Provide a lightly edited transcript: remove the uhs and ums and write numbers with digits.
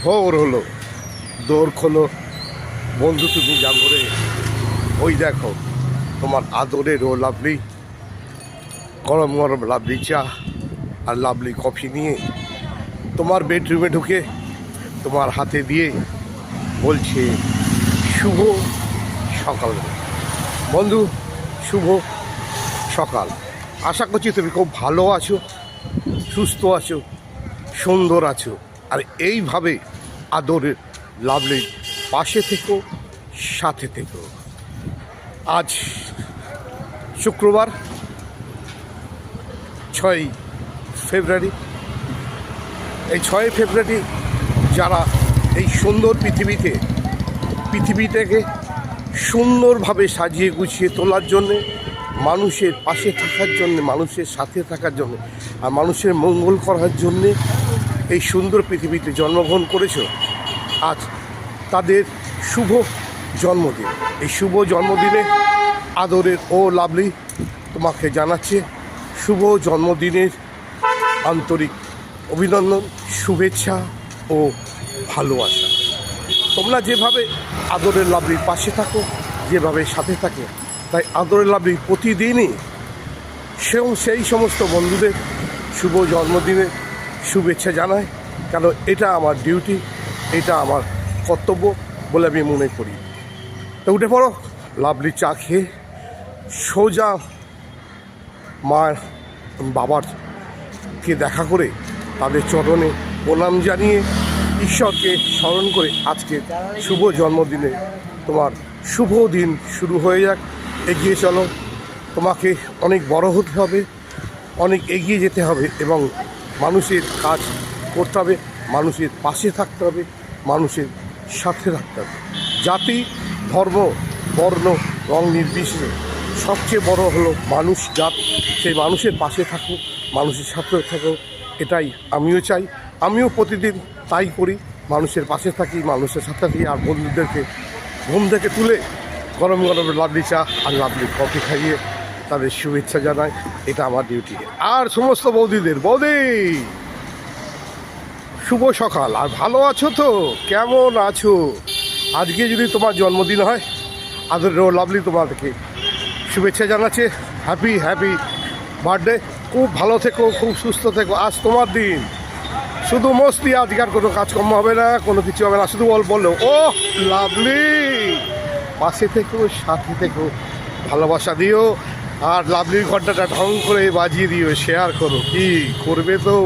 ভোর হলো, দৌড় খোলো বন্ধু, তুমি জাগরে। ওই দেখো তোমার আদরের ও লাভলি, গরম গরম লাভলি চা আর লাভলি কফি নিয়ে তোমার বেডরুমে ঢুকে তোমার হাতে দিয়ে বলছে শুভ সকাল। বন্ধু, শুভ সকাল। আশা করছি তুমি খুব ভালো আছো, সুস্থ আছো, সুন্দর আছো। আর এইভাবে আদরের লাভলির পাশে থেকো, সাথে থেকো। আজ শুক্রবার 6 ফেব্রুয়ারি। এই 6 ফেব্রুয়ারি যারা এই সুন্দর পৃথিবীটাকে সুন্দরভাবে সাজিয়ে গুছিয়ে তোলার জন্যে, মানুষের পাশে থাকার জন্যে, মানুষের সাথে থাকার জন্যে আর মানুষের মঙ্গল করার জন্যে এই সুন্দর পৃথিবীতে জন্মগ্রহণ করেছো, আজ তাদের শুভ জন্মদিন। এই শুভ জন্মদিনে আদরের ও লাভলি তোমাকে জানাচ্ছে শুভ জন্মদিনের আন্তরিক অভিনন্দন, শুভেচ্ছা ও ভালোবাসা। তোমরা যেভাবে আদরের লাভলির পাশে থাকো, যেভাবে সাথে থাকে, তাই আদরের লাভলি প্রতিদিনই সেই সমস্ত বন্ধুদের শুভ জন্মদিনের শুভেচ্ছা জানায়। কেন এটা আমার ডিউটি, এটা আমার কর্তব্য বলে আমি মনে করি। তো উঠে পড়ো, লাভলি চা খেয়ে সোজা মার বাবারকে দেখা করে তাদের চরণে প্রণাম জানিয়ে ঈশ্বরকে স্মরণ করে আজকে শুভ জন্মদিনে তোমার শুভ দিন শুরু হয়ে যাক। এগিয়ে চলো, তোমাকে অনেক বড় হতে হবে, অনেক এগিয়ে যেতে হবে এবং মানুষের কাজ করতে হবে, মানুষের পাশে থাকতে হবে, মানুষের সাথে থাকতে হবে। জাতি, ধর্ম, বর্ণ, রং নির্বিশেষে সবচেয়ে বড় হলো মানুষ জাত। সেই মানুষের পাশে থাকো, মানুষের সাথে থাকো, এটাই আমিও চাই। আমিও প্রতিদিন তাই করি, মানুষের পাশে থাকি, মানুষের সাথে থাকি। আর বন্ধুদেরকে ঘুম থেকে তুলে গরম গরম লাভলি চা আর লাভলি কফি খাইয়ে তাদের শুভেচ্ছা জানাই, এটা আমার ডিউটি। আর সমস্ত বৌদিদের, বৌদি শুভ সকাল। আর ভালো আছো তো? কেমন আছো? আজকে যদি তোমার জন্মদিন হয়, আদরের ও লাভলি তোমাদেরকে শুভেচ্ছা জানাচ্ছে। Happy birthday. খুব ভালো থেকো, খুব সুস্থ থেকো। আজ তোমার দিন, শুধু মস্তি। আজকে আর কোনো কাজকর্ম হবে না, কোনো কিছু হবে না, শুধু বললো ও লাভলি। পাশে থেকো, সাথে থেকো, ভালোবাসা দিও। আর লাভলির ঘন্টাটা ঢং করে বাজিয়ে দিও, শেয়ার করো। কি করবে তো?